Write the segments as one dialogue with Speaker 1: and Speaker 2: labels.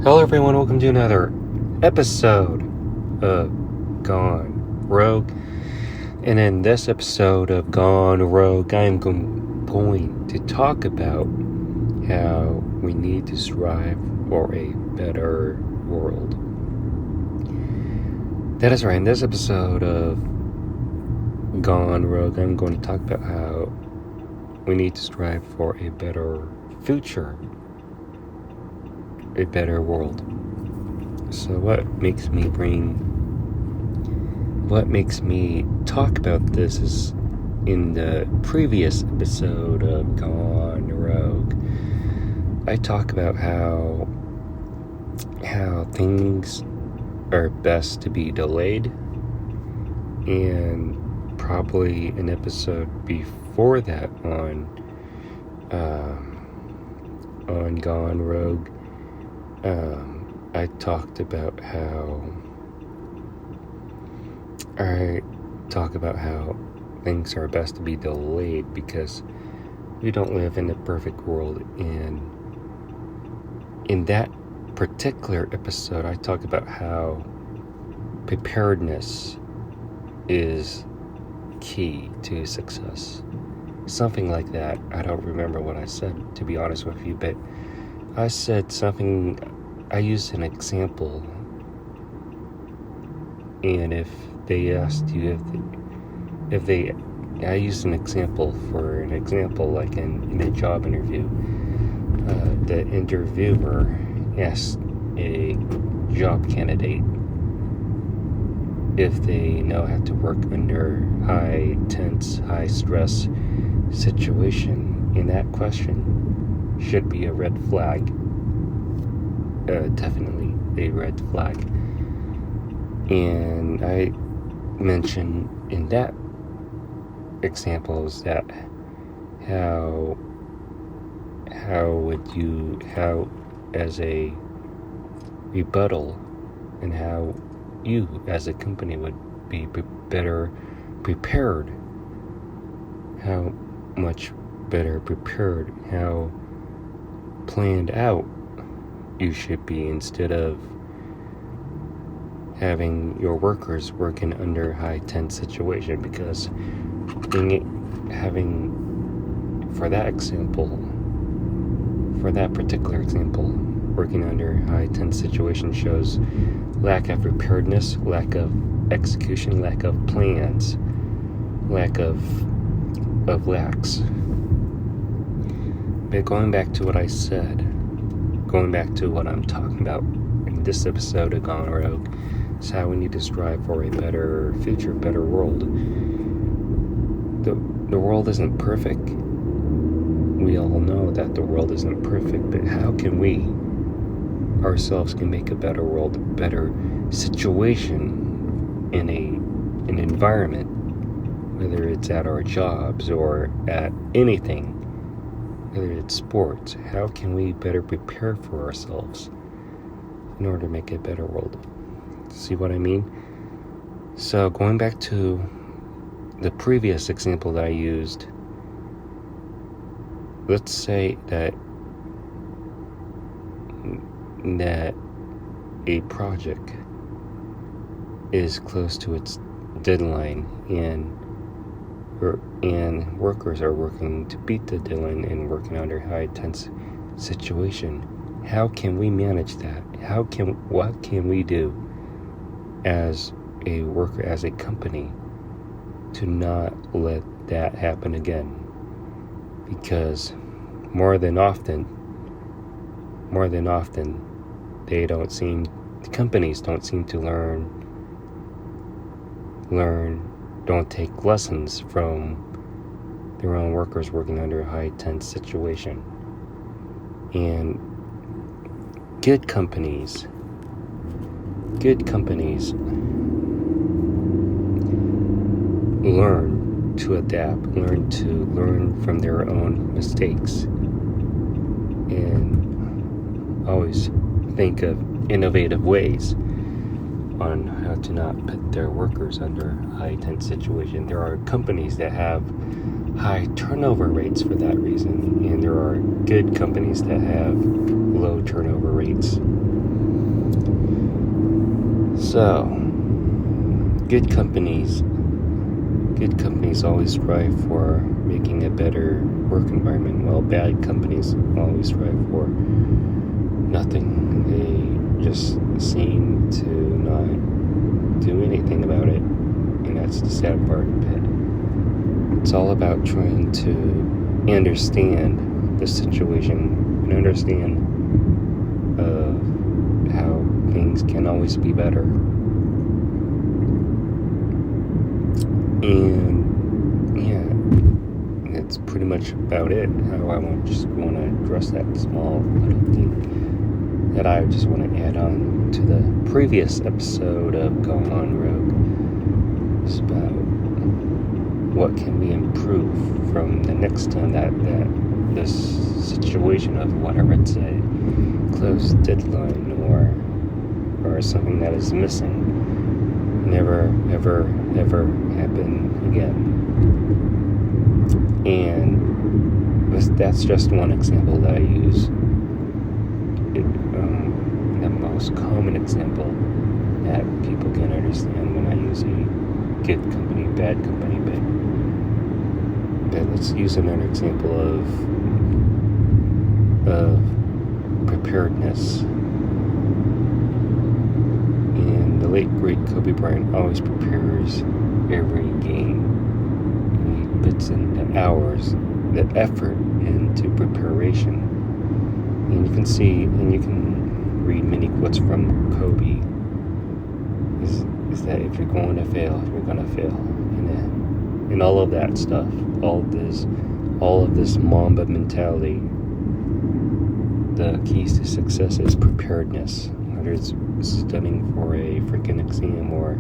Speaker 1: Hello everyone, welcome to another episode of Gone Rogue. And in this episode of Gone Rogue, I'm going to talk about how we need to strive for a better world. That is right, in this episode of Gone Rogue, I'm going to talk about how we need to strive for a better future, a better world. So what makes me talk about this is in the previous episode of Gone Rogue, I talk about how things are best to be delayed, and probably an episode before that on Gone Rogue, I talked about how things are best to be delayed because we don't live in a perfect world. And in that particular episode, I talk about how preparedness is key to success. Something like that. I don't remember what I said, to be honest with you, but I said something. I used an example, and if they asked you I used an example like in a job interview. The interviewer asked a job candidate if they know how to work under high tense, high stress situation, and that question should be a red flag. Definitely a red flag. And I mentioned in that example is that how as a rebuttal, and how you as a company would be better prepared, how much better prepared, how planned out you should be, instead of having your workers working under high tense situation. Because for that particular example, working under high tense situation shows lack of preparedness, lack of execution, lack of plans, lack of lacks. But going back to what I said, going back to what I'm talking about in this episode of Gone Rogue, is how we need to strive for a better future, better world. The world isn't perfect. We all know that the world isn't perfect, but how can we ourselves can make a better world, a better situation in an environment, whether it's at our jobs or at anything, whether it's sports. How can we better prepare for ourselves in order to make a better world? See what I mean? So going back to the previous example that I used, let's say that a project is close to its deadline, and workers are working to beat the deadline and working under high tense situation. How can we manage that? What can we do as a worker, as a company, to not let that happen again? Because more than often, companies don't seem to don't take lessons from their own workers working under a high tense situation. And good companies learn to adapt, learn from their own mistakes, and always think of innovative ways on how to not put their workers under high tense situation. There are companies that have high turnover rates for that reason, and there are good companies that have low turnover rates. So, good companies always strive for making a better work environment, while bad companies always strive for nothing. They just seem to not do anything about it, and that's the sad part of it. It's all about trying to understand the situation and understand how things can always be better. And yeah, that's pretty much about it. How I just want to address that small little thing that I just want to add on to the previous episode of Gone Rogue. It's about what can we improve from the next time that this situation of whatever it's a closed deadline or something that is missing never ever happen again. And that's just one example that I use. The most common example that people can understand when I use a good company, bad company, but let's use another example of preparedness. And the late great Kobe Bryant always prepares every game. He puts in the hours, the effort into preparation. And you can see, and you can read many quotes from Kobe. Is that if you're going to fail, you're going to fail. And all of that stuff, all of this Mamba mentality. The keys to success is preparedness. Whether it's studying for a freaking exam or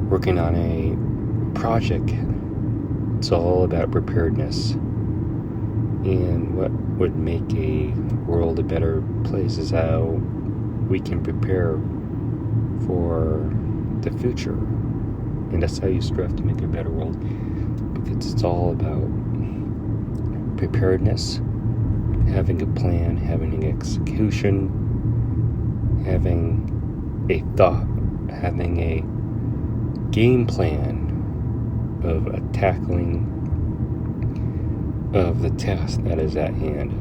Speaker 1: working on a project, it's all about preparedness. And what would make a world a better place is how we can prepare for the future. And that's how you strive to make a better world, because it's all about preparedness, having a plan, having an execution, having a thought, having a game plan of a tackling of the task that is at hand.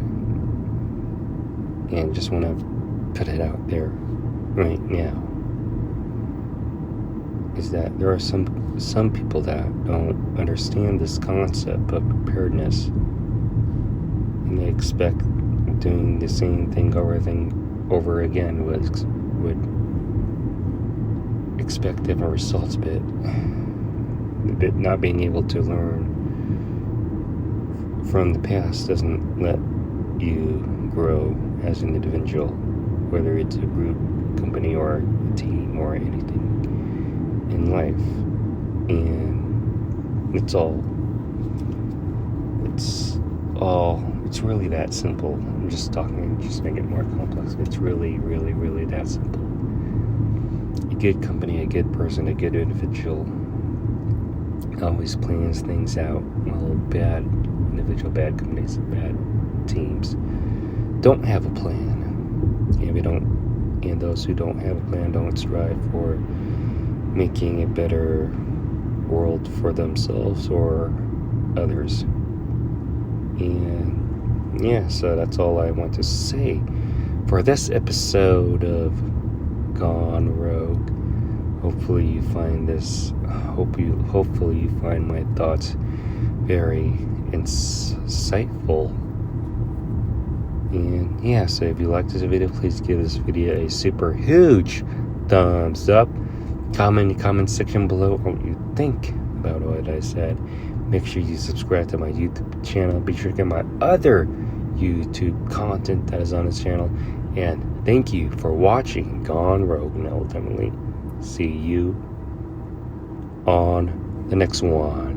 Speaker 1: And just want to put it out there right now, is that there are some people that don't understand this concept of preparedness, and they expect doing the same thing over again would expect different results, but not being able to learn from the past doesn't let you grow as an individual, whether it's a group, company, or a team, or anything in life. And it's really that simple. I'm just making it more complex. It's really that simple. A good company, a good person, a good individual always plans things out, while bad individual, bad companies, and bad teams don't have a plan. And those who don't have a plan don't strive for making a better world for themselves or others. And so that's all I want to say for this episode of Gone Rogue. Hopefully you find my thoughts very insightful. And so if you like this video, please give this video a super huge thumbs up. Comment in the comment section below what you think about what I said. Make sure you subscribe to my YouTube channel. Be sure to get my other YouTube content that is on this channel. And thank you for watching Gone Rogue, and ultimately see you on the next one.